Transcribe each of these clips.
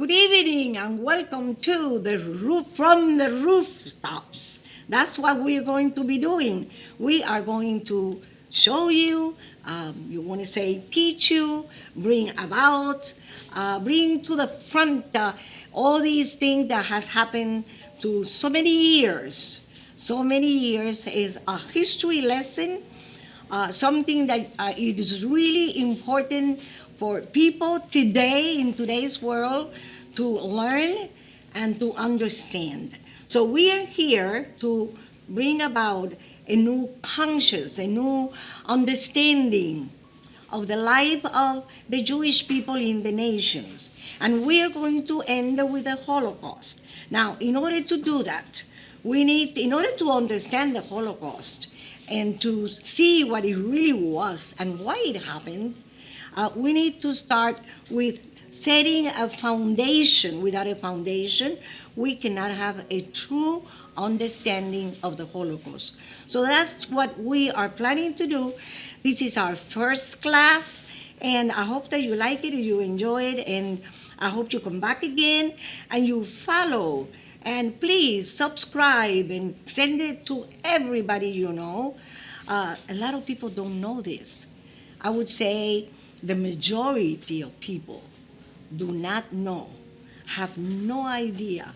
Good evening and welcome to the roof from the rooftops. That's what we're going to be doing. We are going to show you, you want to say teach you, bring about, bring to the front all these things that has happened to so many years. So many years is a history lesson, something that it is really important for people today in today's world to learn and to understand. So we are here to bring about a new conscious, a new understanding of the life of the Jewish people in the nations. And we are going to end with the Holocaust. Now, in order to do that, in order to understand the Holocaust and to see what it really was and why it happened, we need to start with setting a foundation. Without a foundation, we cannot have a true understanding of the Holocaust. So that's what we are planning to do. This is our first class, and I hope that you like it and you enjoy it, and I hope you come back again and you follow. And please subscribe and send it to everybody you know. A lot of people don't know this. I would say the majority of people do not know, have no idea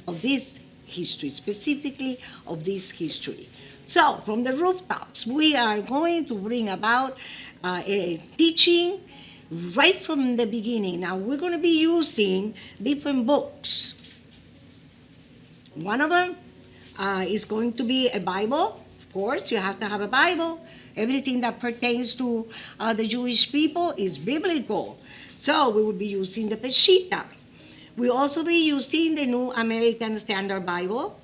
of this history, specifically of this history. So, from the rooftops, we are going to bring about a teaching right from the beginning. Now, we're going to be using different books. One of them is going to be a Bible. Of course, you have to have a Bible. Everything that pertains to the Jewish people is biblical. So we will be using the Peshitta. We'll also be using the New American Standard Bible.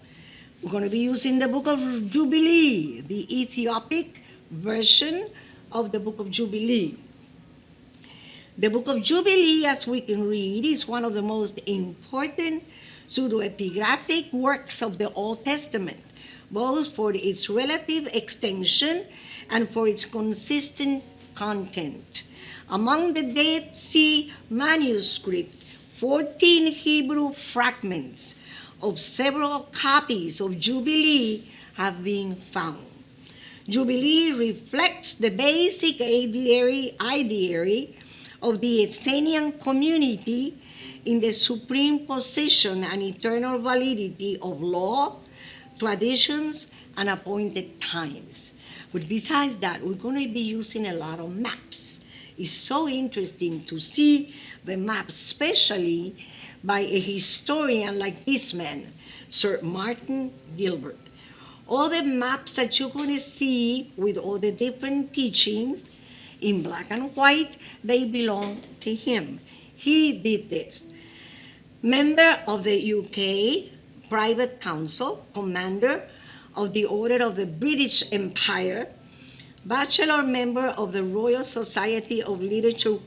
We're going to be using the Book of Jubilee, the Ethiopic version of the Book of Jubilee. The Book of Jubilee, as we can read, is one of the most important pseudoepigraphic works of the Old Testament, both for its relative extension and for its consistent content. Among the Dead Sea manuscript, 14 Hebrew fragments of several copies of Jubilee have been found. Jubilee reflects the basic ideary of the Essenian community in the supreme position and eternal validity of law, traditions, and appointed times. But besides that, we're going to be using a lot of maps. It's so interesting to see the maps, especially by a historian like this man, Sir Martin Gilbert. All the maps that you're going to see with all the different teachings in black and white, they belong to him. He did this. Member of the UK Private Council, commander of the Order of the British Empire, bachelor member of the Royal Society of Literature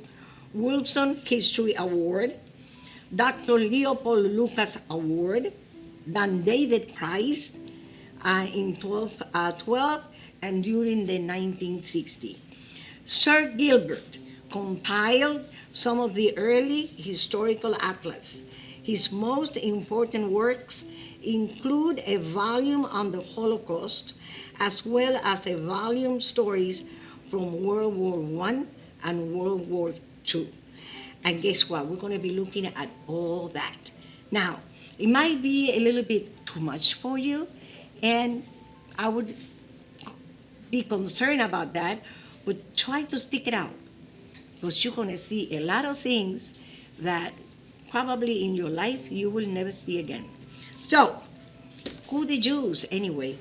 Wolfson History Award, Dr. Leopold Lucas Award, Dan David Prize in 1212 and during the 1960s. Sir Gilbert compiled some of the early historical atlas. His most important works include a volume on the Holocaust, as well as a volume stories from World War I and World War II. And guess what? We're going to be looking at all that. Now, it might be a little bit too much for you, and I would be concerned about that, but try to stick it out, because you're going to see a lot of things that probably in your life you will never see again. So, who the Jews anyway?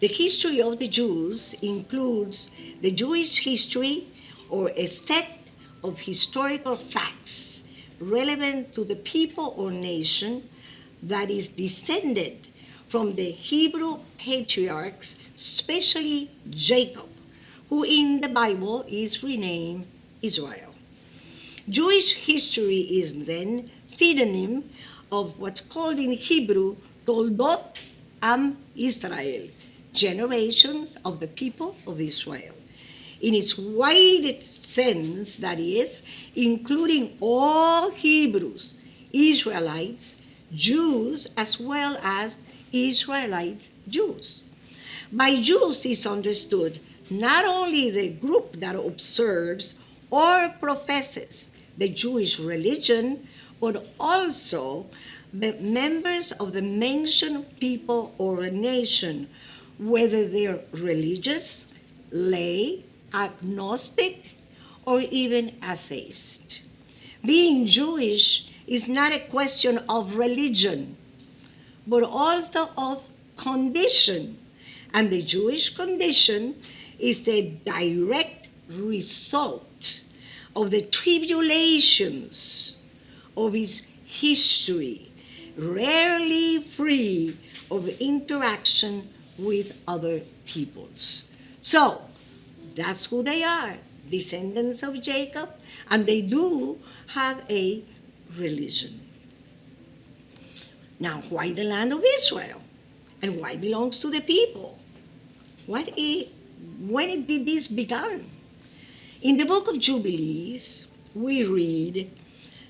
The history of the Jews includes the Jewish history, or a set of historical facts relevant to the people or nation that is descended from the Hebrew patriarchs, especially Jacob, who in the Bible is renamed Israel. Jewish history is then synonym of what's called in Hebrew Toldot Am Israel, generations of the people of Israel. in its widest sense, that is, including all Hebrews, Israelites, Jews, as well as Israelite Jews. By Jews is understood not only the group that observes or professes the Jewish religion, but also the members of the mentioned people or nation, whether they're religious, lay, agnostic, or even atheist. Being Jewish is not a question of religion, but also of condition. And the Jewish condition is the direct result of the tribulations of its history, rarely free of interaction with other peoples. So, that's who they are, descendants of Jacob, and they do have a religion. Now, why the land of Israel? And why it belongs to the people? When did this begin? In the book of Jubilees, we read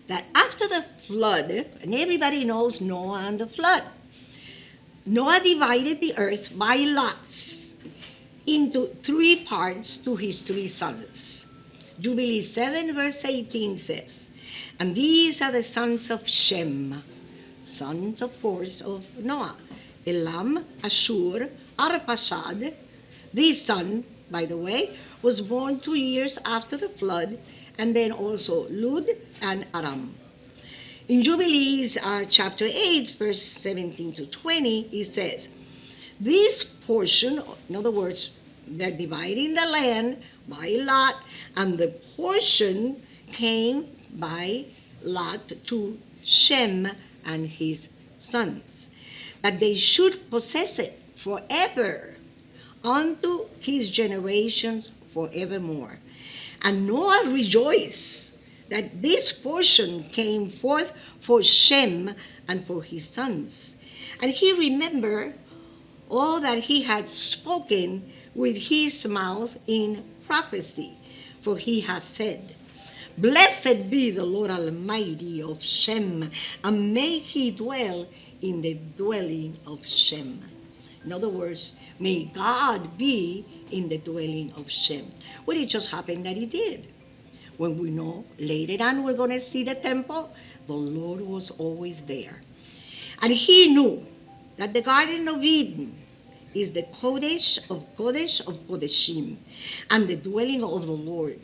that after the flood, and everybody knows Noah and the flood, Noah divided the earth by lots into 3 parts to his 3 sons. Jubilees 7 verse 18 says, and these are the sons of Shem, sons, of course, of Noah, Elam, Ashur, Arpachshad. This son, by the way, was born 2 years after the flood, and then also Lud and Aram. In Jubilees chapter 8, verse 17 to 20, it says, this portion, in other words, they're dividing the land by lot, and the portion came by lot to Shem and his sons, that they should possess it forever unto his generations forevermore. And Noah rejoiced that this portion came forth for Shem and for his sons. And he remembered all that he had spoken with his mouth in prophecy. For he has said, blessed be the Lord Almighty of Shem, and may he dwell in the dwelling of Shem. In other words, may God be in the dwelling of Shem. Well, it just happened that he did. When we know later on we're going to see the temple, the Lord was always there. And he knew that the Garden of Eden is the Kodesh of Kodeshim, and the dwelling of the Lord.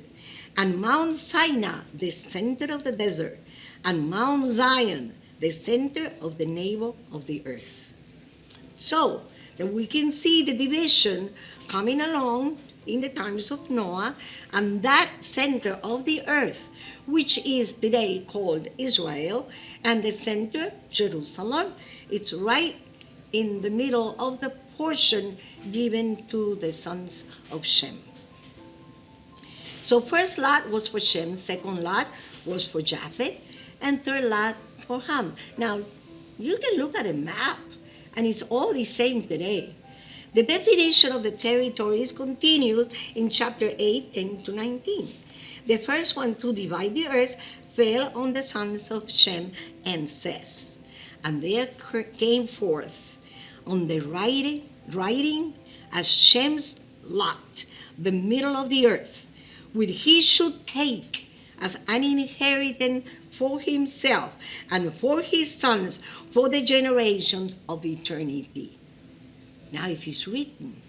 And Mount Sinai, the center of the desert, and Mount Zion, the center of the navel of the earth. So that we can see the division coming along in the times of Noah, and that center of the earth, which is today called Israel, and the center, Jerusalem, it's right in the middle of the portion given to the sons of Shem. So first lot was for Shem, second lot was for Japheth, and third lot for Ham. Now, you can look at a map, and it's all the same today. The definition of the territories continues in chapter 8 and to 19. The first one to divide the earth fell on the sons of Shem and says, and there came forth on the writing as Shem's lot, the middle of the earth, which he should take as an inheritance for himself and for his sons for the generations of eternity. Now, if it's written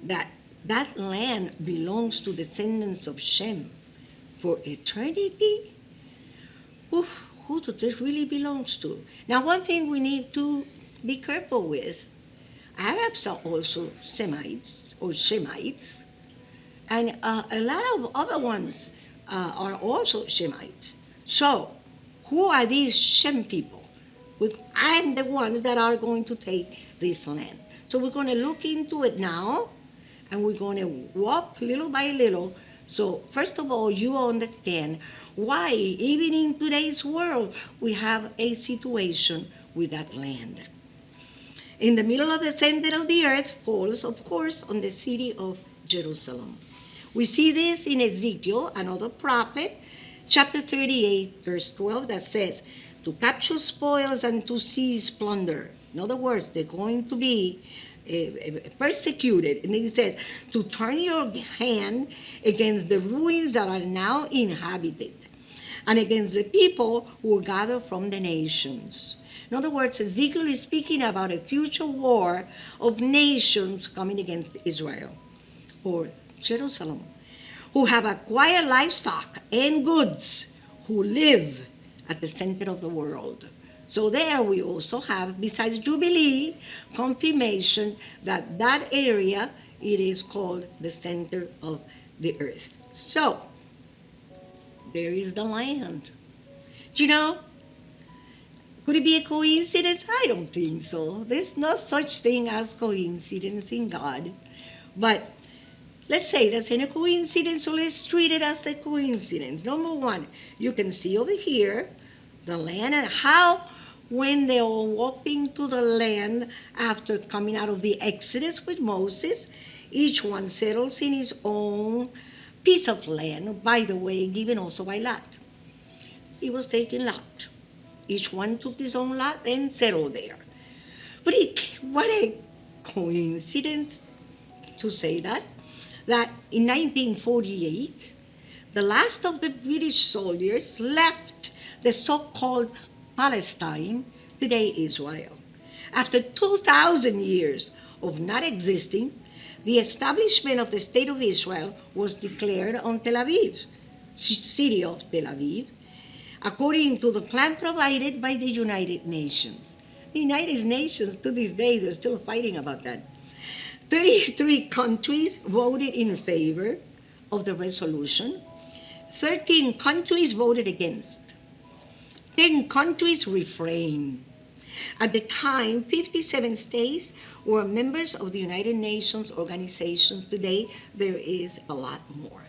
that that land belongs to the descendants of Shem for eternity, who does this really belongs to? Now, one thing we need to be careful with, Arabs are also Semites or Shemites, and a lot of other ones are also Shemites. So, who are these Shem people? I'm the ones that are going to take this land. So we're going to look into it now, and we're going to walk little by little. So first of all, you understand why, even in today's world, we have a situation with that land. In the middle of the center of the earth falls, of course, on the city of Jerusalem, We see this in Ezekiel, another prophet, chapter 38, verse 12, that says, to capture spoils and to seize plunder. In other words, they're going to be persecuted. And it says, to turn your hand against the ruins that are now inhabited, and against the people who gather from the nations. In other words, Ezekiel is speaking about a future war of nations coming against Israel or Jerusalem, who have acquired livestock and goods, who live at the center of the world. So there we also have, besides Jubilee, confirmation that that area, it is called the center of the earth. So there is the land. You know, could it be a coincidence? I don't think so. There's no such thing as coincidence in God. But let's say that's in a coincidence, so let's treat it as a coincidence. Number one, you can see over here the land and how when they all walked into the land after coming out of the Exodus with Moses, each one settles in his own piece of land, by the way, given also by Lot. He was taking Lot. Each one took his own lot and settled there. But what a coincidence to say that in 1948, the last of the British soldiers left the so-called Palestine, today Israel. After 2,000 years of not existing, the establishment of the State of Israel was declared on Tel Aviv, city of Tel Aviv, according to the plan provided by the United Nations. The United Nations, to this day, they're still fighting about that. 33 countries voted in favor of the resolution. 13 countries voted against. 10 countries refrained. At the time, 57 states were members of the United Nations organization. Today, there is a lot more.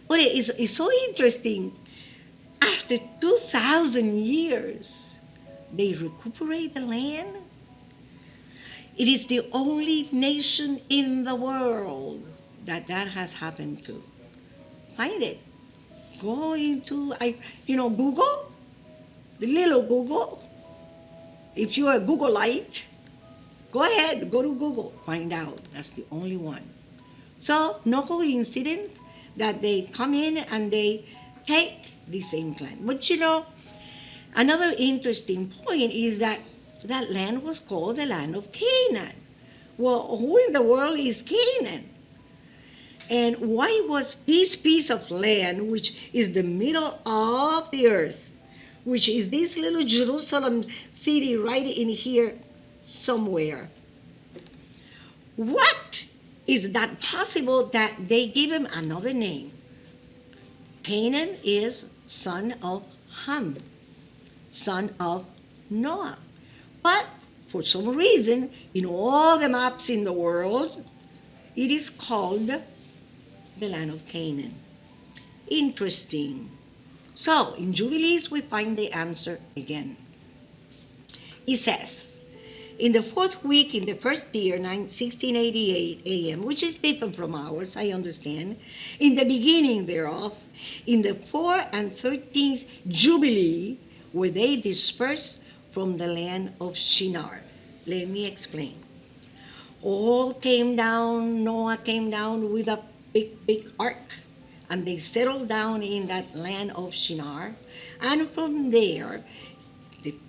But it's so interesting. After 2,000 years, they recuperate the land. It is the only nation in the world that has happened to. Find it. Go into, Google, the little Google. If you're a Googleite, go ahead, go to Google, find out. That's the only one. So, no coincidence that they come in and they take the same land. But another interesting point is that land was called the land of Canaan. Well, who in the world is Canaan? And why was this piece of land, which is the middle of the earth, which is this little Jerusalem city right in here somewhere, what is that possible that they give him another name? Canaan is son of Ham, son of Noah. But for some reason, in all the maps in the world, it is called the land of Canaan. Interesting. So, in Jubilees, we find the answer again. It says, in the fourth week, in the first year, 1688 AM, which is different from ours, I understand, in the beginning thereof, in the 4th and 13th Jubilee, were they dispersed from the land of Shinar. Let me explain. All came down, Noah came down with a big ark, and they settled down in that land of Shinar. And from there,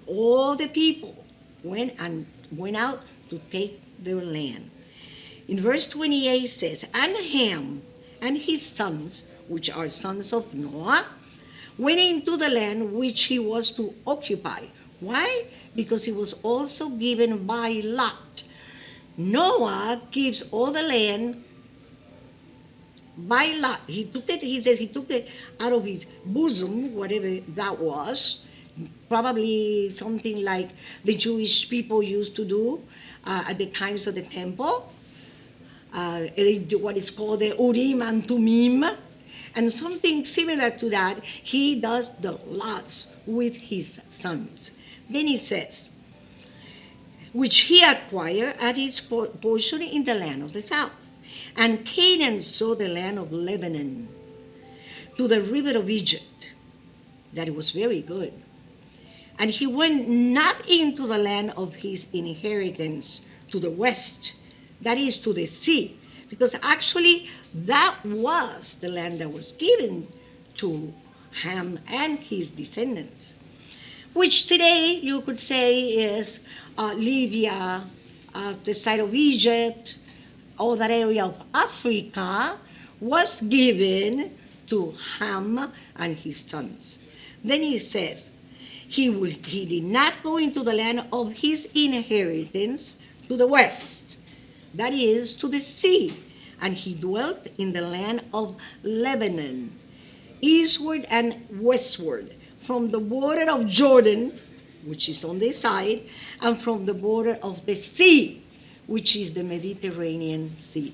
all the people went out to take their land. In verse 28 says, and Ham and his sons, which are sons of Noah, went into the land which he was to occupy. Why? Because it was also given by Lot. Noah gives all the land by Lot. He took it out of his bosom, whatever that was. Probably something like the Jewish people used to do at the times of the temple. What is called the Urim and Tumim. And something similar to that, he does the lots with his sons. Then he says, which he acquired at his portion in the land of the south. And Canaan saw the land of Lebanon to the river of Egypt, that it was very good. And he went not into the land of his inheritance to the west, that is to the sea, because actually that was the land that was given to Ham and his descendants, which today you could say is Libya, the side of Egypt, all that area of Africa was given to Ham and his sons. Then he says, he did not go into the land of his inheritance to the west, that is to the sea, and he dwelt in the land of Lebanon, eastward and westward, from the border of Jordan, which is on this side, and from the border of the sea, which is the Mediterranean Sea.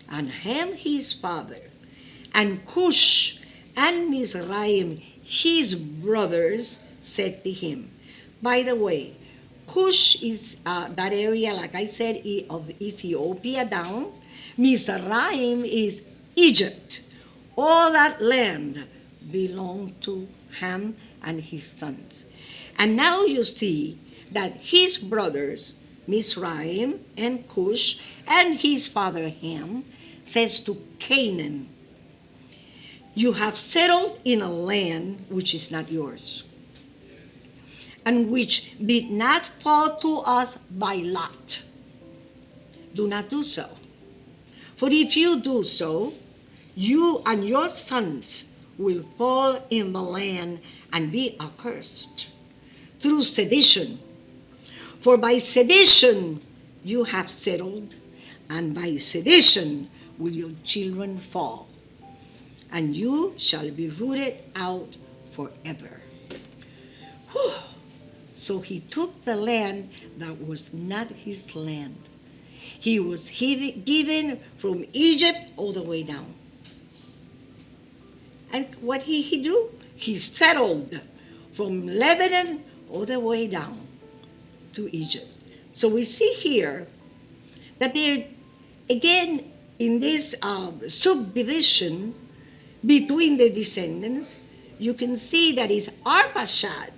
And Ham his father, and Cush and Mizraim his brothers, said to him. By the way, Cush is that area, like I said, of Ethiopia down. Mizraim is Egypt. All that land belonged to Ham and his sons. And now you see that his brothers, Mizraim and Cush, and his father Ham, says to Canaan, you have settled in a land which is not yours, and which did not fall to us by lot. Do not do so. For if you do so, you and your sons will fall in the land and be accursed through sedition. For by sedition you have settled, and by sedition will your children fall, and you shall be rooted out forever. Whew. So he took the land that was not his land. He was given from Egypt all the way down. And what did he do? He settled from Lebanon all the way down to Egypt. So we see here that there, again, in this subdivision between the descendants, you can see that is Arpachshad,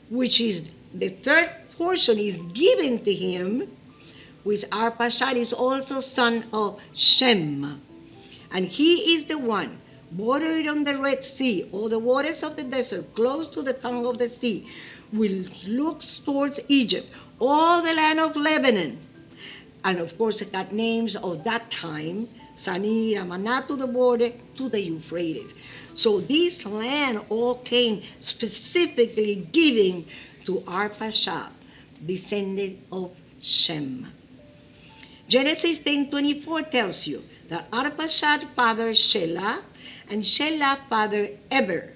which is the third portion is given to him, which Arpachshad is also son of Shem. And he is the one bordered on the Red Sea, all the waters of the desert, close to the tongue of the sea, will look towards Egypt, all the land of Lebanon. And of course, it got names of that time, Sanir, Amanat to the border, to the Euphrates. So this land all came specifically giving to Arpachshad, descendant of Shem. Genesis 10:24 tells you that Arpachshad fathered Shelah, and Shelah fathered Eber.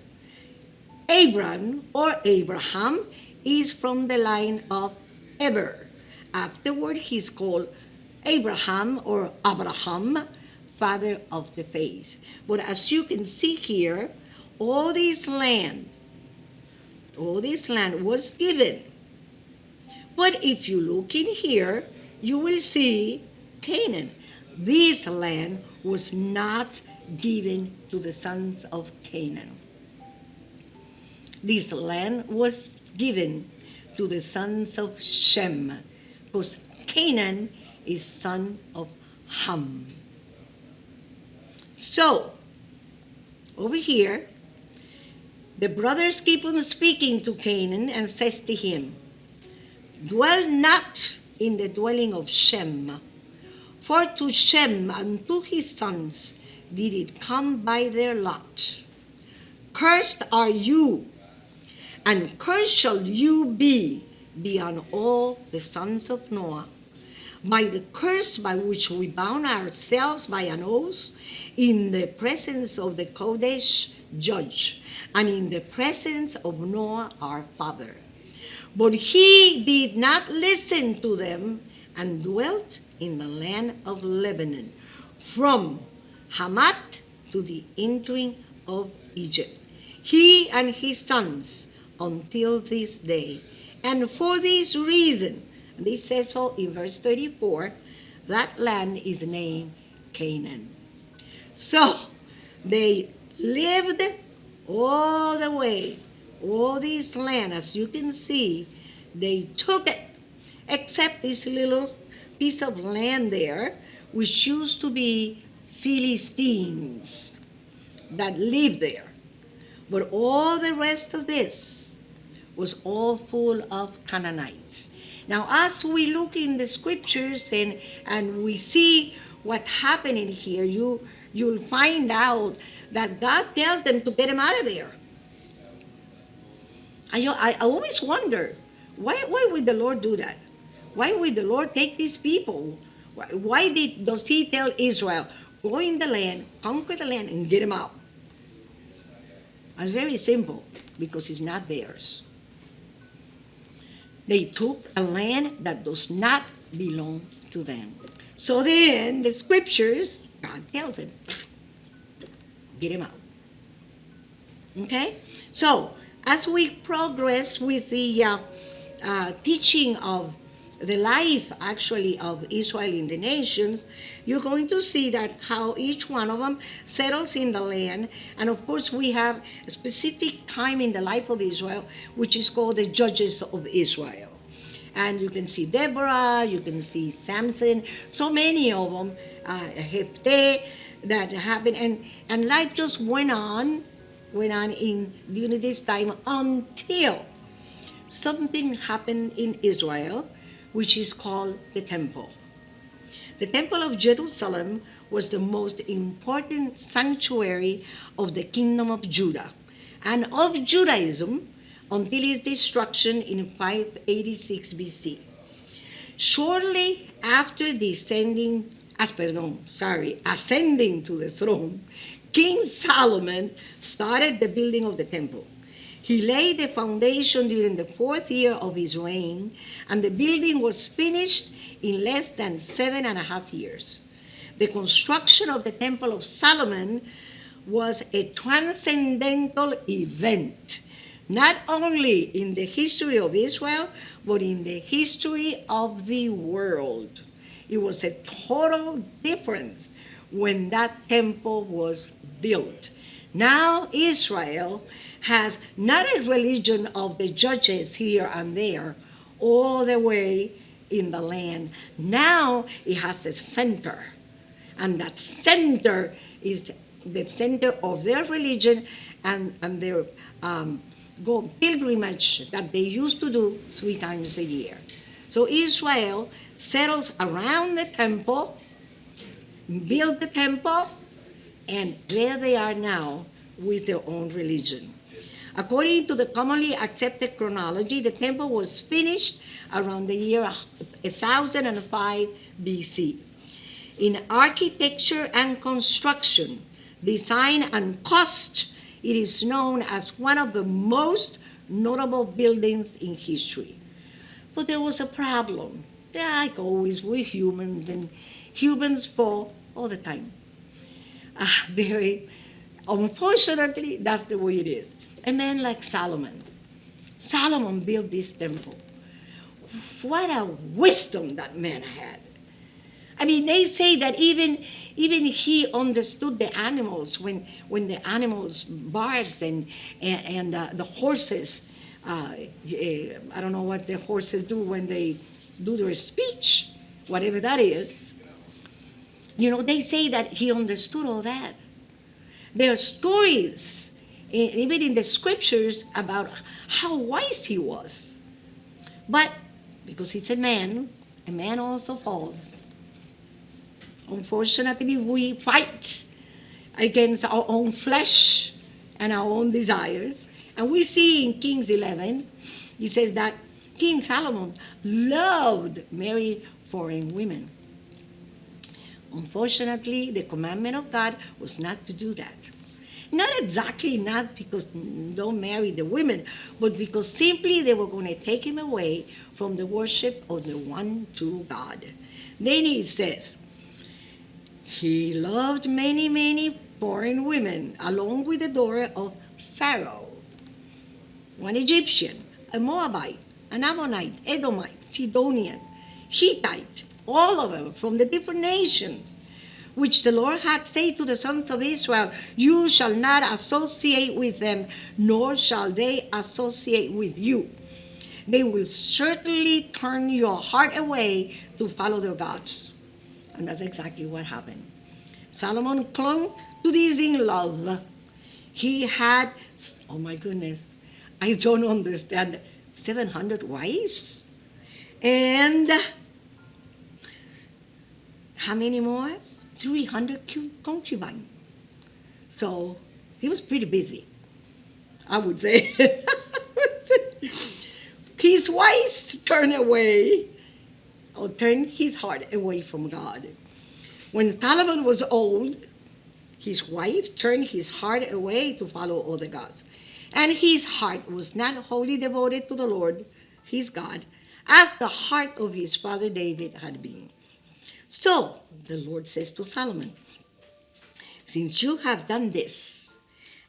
Abram, or Abraham, is from the line of Eber. Afterward, he's called Abraham or Abraham, father of the faith. But as you can see here, all this land was given. But if you look in here, you will see Canaan. This land was not given to the sons of Canaan. This land was given to the sons of Shem, because Canaan is son of Ham. So, over here, the brothers keep on speaking to Canaan and says to him, dwell not in the dwelling of Shem, for to Shem and to his sons did it come by their lot. Cursed are you, and cursed shall you be beyond all the sons of Noah, by the curse by which we bound ourselves by an oath in the presence of the Kodesh judge, and in the presence of Noah our father. But he did not listen to them, and dwelt in the land of Lebanon, from Hamath to the entering of Egypt, he and his sons, until this day. And for this reason, and this says so in verse 34, that land is named Canaan. So they lived all the way, all this land, as you can see, they took it, except this little piece of land there, which used to be Philistines that lived there. But all the rest of this was all full of Canaanites. Now, as we look in the scriptures and we see what's happening here, you'll find out that God tells them to get them out of there. I always wonder, why would the Lord do that? Why would the Lord take these people? Why does he tell Israel, go in the land, conquer the land, and get them out? It's very simple, because it's not theirs. They took a land that does not belong to them. So then the scriptures, God tells them, get him out. Okay? So as we progress with the teaching of the life actually of Israel in the nation, you're going to see that how each one of them settles in the land. And of course, we have a specific time in the life of Israel, which is called the Judges of Israel. And you can see Deborah, you can see Samson, so many of them, Hephtheh, that happened. And life just went on in during this time until something happened in Israel, which is called the temple. The temple of Jerusalem was the most important sanctuary of the kingdom of Judah and of Judaism until its destruction in 586 BC. Shortly after ascending to the throne, King Solomon started the building of the temple. He laid the foundation during the 4th year of his reign, and the building was finished in less than 7.5 years. The construction of the Temple of Solomon was a transcendental event, not only in the history of Israel, but in the history of the world. It was a total difference when that temple was built. Now Israel has not a religion of the judges here and there, all the way in the land. Now it has a center, and that center is the center of their religion and their pilgrimage that they used to do 3 times a year. So Israel settles around the temple, build the temple, and there they are now with their own religion. According to the commonly accepted chronology, the temple was finished around the year 1005 BC. In architecture and construction, design and cost, it is known as one of the most notable buildings in history. But there was a problem. Like always, we're humans, and humans fall all the time. Unfortunately, that's the way it is. A man like Solomon built this temple. What a wisdom that man had. I mean, they say that even he understood the animals when the animals barked and the horses. I don't know what the horses do when they do their speech, whatever that is. You know, they say that he understood all that. There are stories, even in the scriptures, about how wise he was. But because he's a man also falls. Unfortunately, we fight against our own flesh and our own desires. And we see in Kings 11, he says that King Solomon loved marry foreign women. Unfortunately, the commandment of God was not to do that. Not because don't marry the women, but because simply they were going to take him away from the worship of the one true God. Then he says, he loved many, many foreign women, along with the daughter of Pharaoh, one Egyptian, a Moabite, an Ammonite, Edomite, Sidonian, Hittite, all of them from the different nations. which the Lord had said to the sons of Israel, you shall not associate with them, nor shall they associate with you. They will certainly turn your heart away to follow their gods. And that's exactly what happened. Solomon clung to this in love. He had, oh my goodness, I don't understand, 700 wives? And how many more? 300 concubines. So he was pretty busy, I would say. His wives turned his heart away from God. When Solomon was old, his wife turned his heart away to follow other gods. And his heart was not wholly devoted to the Lord, his God, as the heart of his father David had been. So the Lord says to Solomon, since you have done this,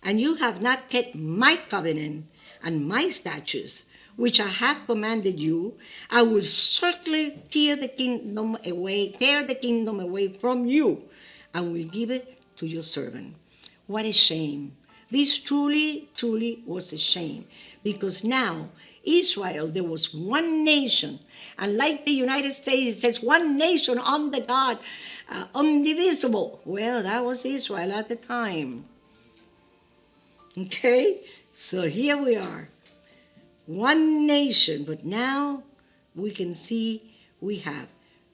and you have not kept my covenant and my statutes, which I have commanded you, I will certainly tear the kingdom away from you, and will give it to your servant. What a shame. This truly, truly was a shame, because now Israel, there was one nation, and like the United States, it says one nation under God, indivisible. Well, that was Israel at the time. Okay, so here we are. One nation, but now we can see we have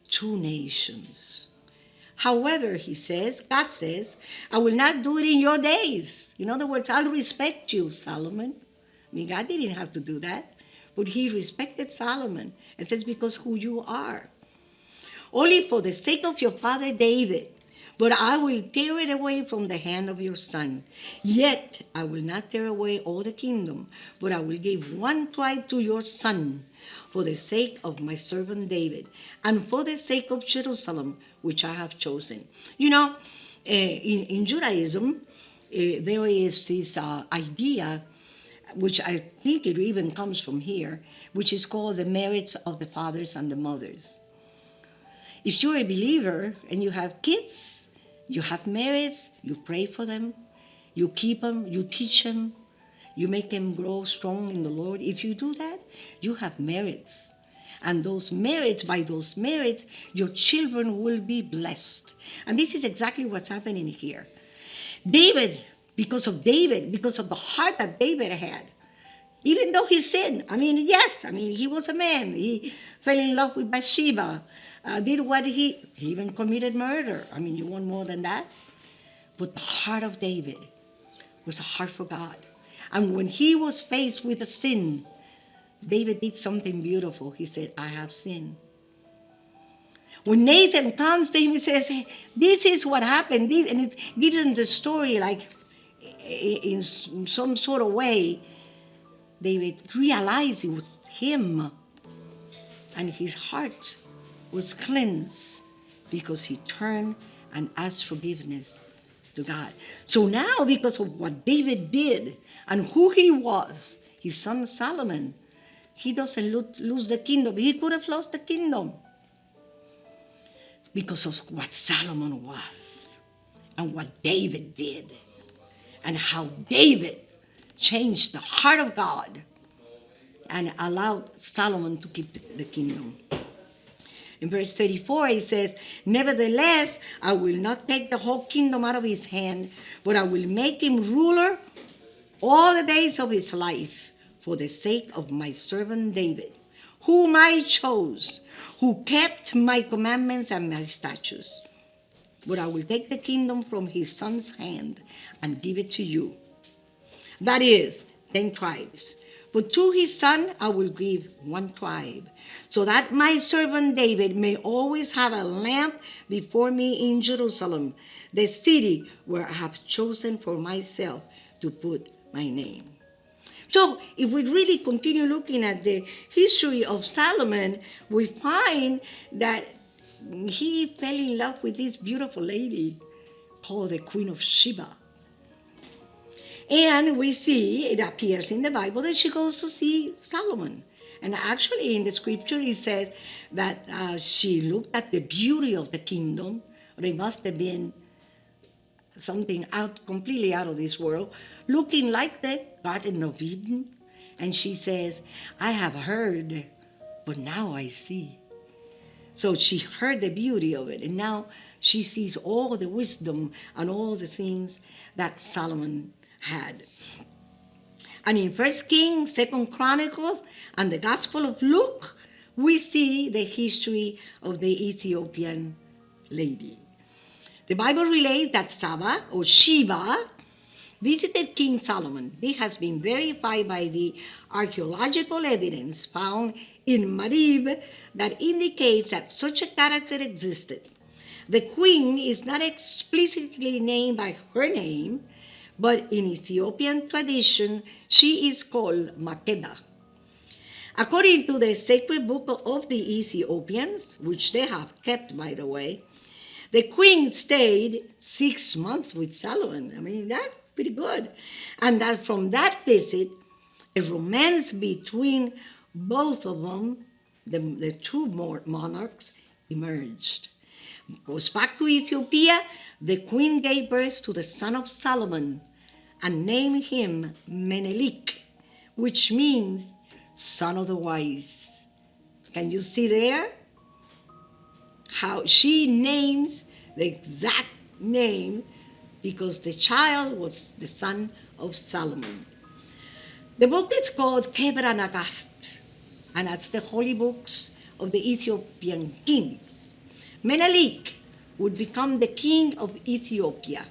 two nations. However, God says, I will not do it in your days. In other words, I'll respect you, Solomon. I mean, God didn't have to do that, but he respected Solomon. And says, because who you are. Only for the sake of your father David, but I will tear it away from the hand of your son. Yet I will not tear away all the kingdom, but I will give one tribe to your son, for the sake of my servant David, and for the sake of Jerusalem, which I have chosen. You know, in Judaism, there is this idea, which I think it even comes from here, which is called the merits of the fathers and the mothers. If you're a believer and you have kids, you have merits, you pray for them, you keep them, you teach them, you make them grow strong in the Lord. If you do that, you have merits. And by those merits, your children will be blessed. And this is exactly what's happening here. Because of the heart that David had, even though he sinned, he was a man. He fell in love with Bathsheba, did what he even committed murder. You want more than that? But the heart of David was a heart for God. And when he was faced with a sin, David did something beautiful. He said, I have sinned. When Nathan comes to him, he says, hey, this is what happened. And it gives him the story like in some sort of way. David realized it was him. And his heart was cleansed because he turned and asked forgiveness to God. So now, because of what David did and who he was, his son Solomon, he doesn't lose the kingdom. He could have lost the kingdom because of what Solomon was and what David did and how David changed the heart of God and allowed Solomon to keep the kingdom. In verse 34, it says, nevertheless, I will not take the whole kingdom out of his hand, but I will make him ruler all the days of his life for the sake of my servant David, whom I chose, who kept my commandments and my statutes. But I will take the kingdom from his son's hand and give it to you. That is, 10 tribes. But to his son I will give one tribe, so that my servant David may always have a lamp before me in Jerusalem, the city where I have chosen for myself to put my name. So if we really continue looking at the history of Solomon, we find that he fell in love with this beautiful lady called the Queen of Sheba. And we see, it appears in the Bible, that she goes to see Solomon. And actually in the scripture it says that she looked at the beauty of the kingdom, but it must have been something completely out of this world, looking like the Garden of Eden. And she says, I have heard, but now I see. So she heard the beauty of it, and now she sees all the wisdom and all the things that Solomon had. And in 1 Kings, 2 Chronicles, and the Gospel of Luke, we see the history of the Ethiopian lady. The Bible relates that Saba or Sheba visited King Solomon. This has been verified by the archaeological evidence found in Marib that indicates that such a character existed. The queen is not explicitly named by her name, but in Ethiopian tradition, she is called Makeda. According to the sacred book of the Ethiopians, which they have kept, by the way, the queen stayed 6 months with Solomon. I mean, that's pretty good. And that from that visit, a romance between both of them, the two monarchs, emerged. Goes back to Ethiopia, the queen gave birth to the son of Solomon and named him Menelik, which means son of the wise. Can you see there how she names the exact name because the child was the son of Solomon? The book is called Kebra Nagast, and that's the holy books of the Ethiopian kings. Menelik would become the king of Ethiopia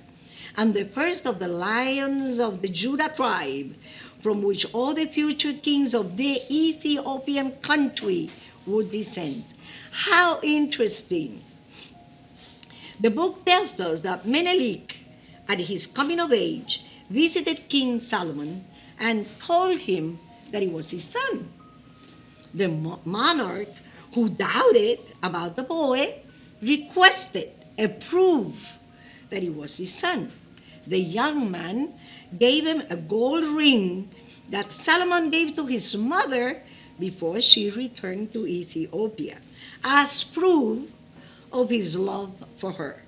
and the first of the lions of the Judah tribe, from which all the future kings of the Ethiopian country would descend. How interesting. The book tells us that Menelik, at his coming of age, visited King Solomon and told him that he was his son. The monarch, who doubted about the boy, requested a proof that he was his son. The young man gave him a gold ring that Solomon gave to his mother before she returned to Ethiopia as proof of his love for her.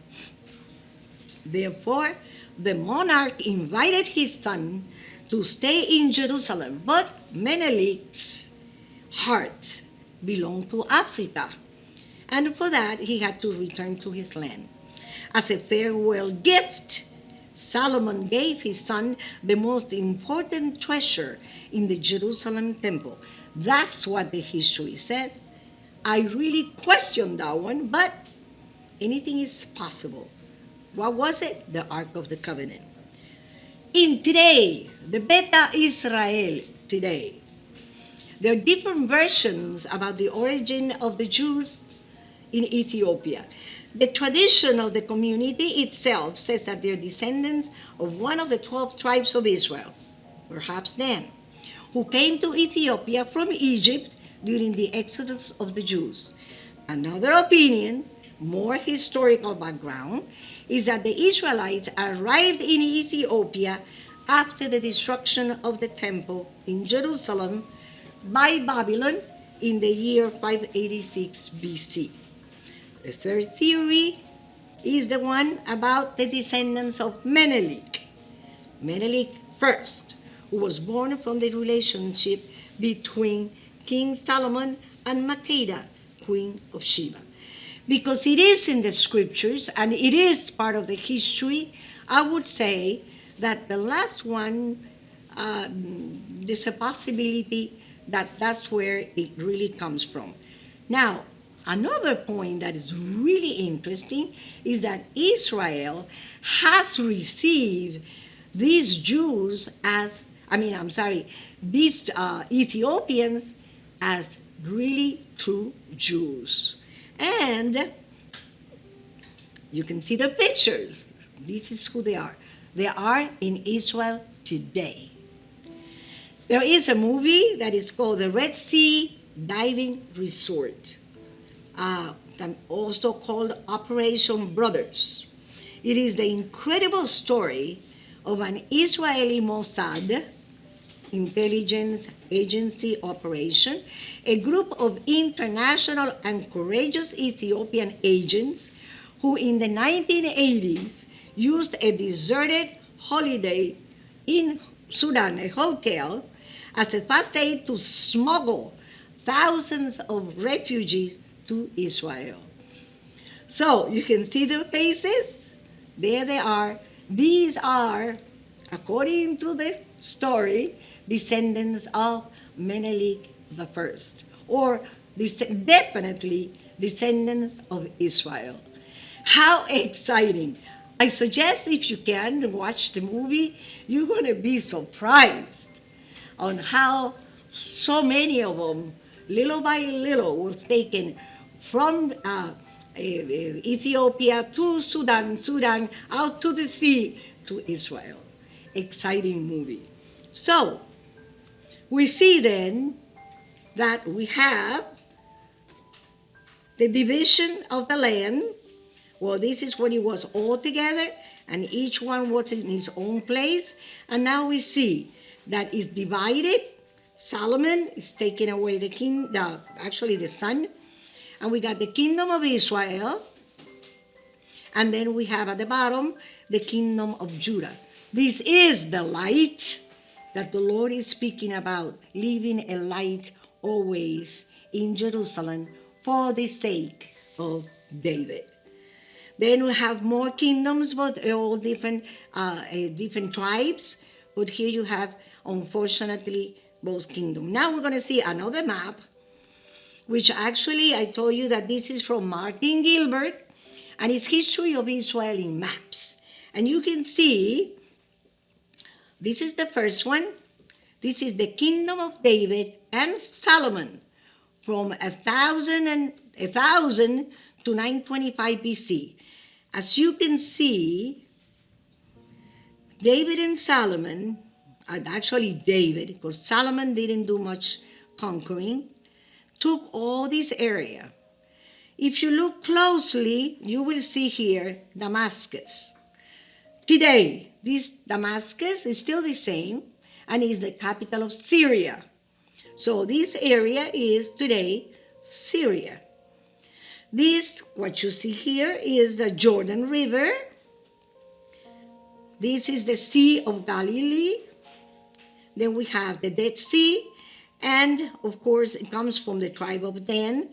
Therefore, the monarch invited his son to stay in Jerusalem, but Menelik's heart belonged to Africa, and for that he had to return to his land. As a farewell gift, Solomon gave his son the most important treasure in the Jerusalem temple. That's what the history says. I really question that one, but anything is possible. What was it? The Ark of the Covenant. In today, the Beta Israel today, there are different versions about the origin of the Jews in Ethiopia. The tradition of the community itself says that they're descendants of one of the 12 tribes of Israel, perhaps Dan, who came to Ethiopia from Egypt during the exodus of the Jews. Another opinion, more historical background, is that the Israelites arrived in Ethiopia after the destruction of the temple in Jerusalem by Babylon in the year 586 BC. The third theory is the one about the descendants of Menelik. Menelik first, who was born from the relationship between King Solomon and Makeda, Queen of Sheba. Because it is in the scriptures and it is part of the history, I would say that the last one, there's a possibility that that's where it really comes from. Now, another point that is really interesting is that Israel has received these Jews as, these Ethiopians as really true Jews. And you can see the pictures. This is who they are. They are in Israel today. There is a movie that is called the Red Sea Diving Resort, also called Operation Brothers. It is the incredible story of an Israeli Mossad intelligence agency operation, a group of international and courageous Ethiopian agents who in the 1980s used a deserted holiday in Sudan, a hotel, as a fast aid to smuggle thousands of refugees to Israel. So you can see their faces. There they are. These are, according to the story, descendants of Menelik the First, or definitely descendants of Israel. How exciting! I suggest if you can watch the movie, you're going to be surprised on how so many of them, little by little, was taken from Ethiopia to Sudan, Sudan, out to the sea to Israel. Exciting movie. So, we see then that we have the division of the land. Well, this is when it was all together, and each one was in his own place. And now we see that it's divided. Solomon is taking away the son. And we got the kingdom of Israel. And then we have at the bottom the kingdom of Judah. This is the light that the Lord is speaking about, leaving a light always in Jerusalem for the sake of David. Then we have more kingdoms, but all different tribes. But here you have, unfortunately, both kingdoms. Now we're going to see another map, which actually I told you that this is from Martin Gilbert, and it's History of Israel in Maps. And you can see, this is the first one. This is the kingdom of David and Solomon from 1000 to 925 BC. As you can see, David and Solomon, actually David, because Solomon didn't do much conquering, took all this area. If you look closely, you will see here Damascus. Today, this Damascus is still the same and is the capital of Syria. So this area is today Syria. This, what you see here, is the Jordan River. This is the Sea of Galilee. Then we have the Dead Sea. And, of course, it comes from the tribe of Dan,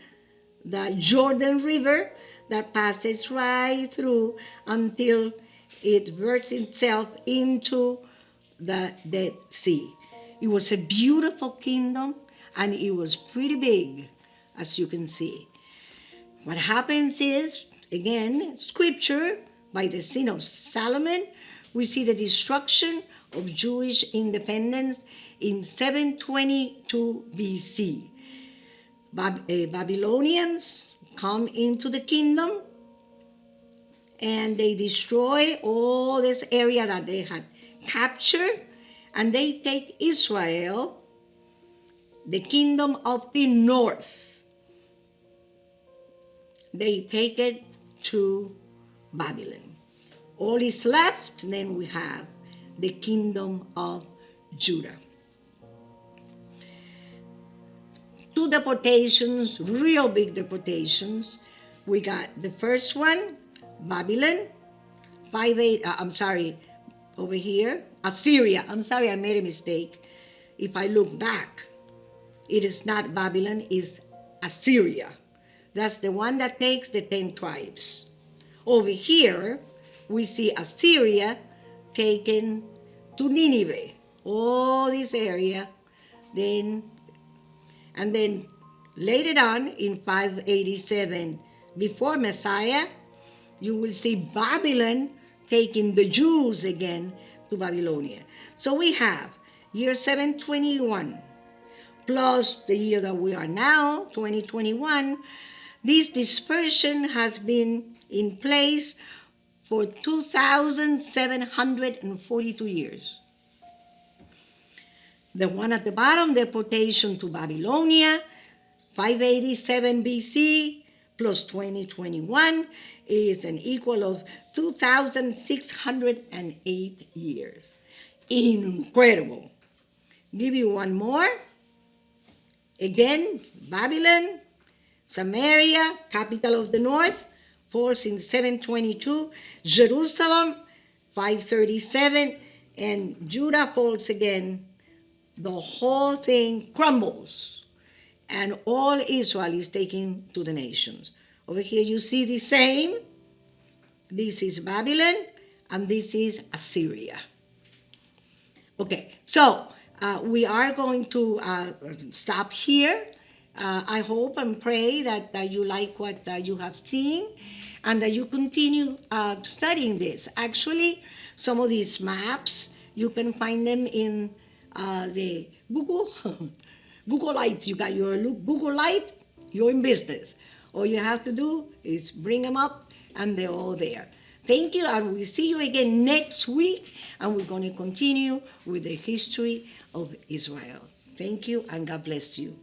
the Jordan River that passes right through until it verts itself into the Dead Sea. It was a beautiful kingdom, and it was pretty big, as you can see. What happens is, again, scripture, by the sin of Solomon, we see the destruction of Jewish independence in 722 BC. Babylonians come into the kingdom, and they destroy all this area that they had captured, and they take Israel, the kingdom of the north. They take it to Babylon. All is left, then we have the kingdom of Judah. Two deportations, real big deportations. We got the first one, Babylon, over here, Assyria. I'm sorry, I made a mistake. If I look back, it is not Babylon, it's Assyria. That's the one that takes the 10 tribes. Over here, we see Assyria taken to Nineveh, all this area. And then later on, in 587, before Messiah, you will see Babylon taking the Jews again to Babylonia. So we have year 721, plus the year that we are now, 2021. This dispersion has been in place for 2,742 years. The one at the bottom, deportation to Babylonia, 587 BC plus 2021 is an equal of 2,608 years. Incredible. Give you one more. Again, Babylon, Samaria, capital of the north, falls in 722, Jerusalem 537, and Judah falls again. The whole thing crumbles, and all Israel is taken to the nations. Over here you see the same. This is Babylon, and this is Assyria. Okay, so we are going to stop here. I hope and pray that you like what you have seen and that you continue studying this. Actually, some of these maps, you can find them in the Google. Google Lights. You got your Google Light, you're in business. All you have to do is bring them up, and they're all there. Thank you, and we'll see you again next week, and we're going to continue with the history of Israel. Thank you, and God bless you.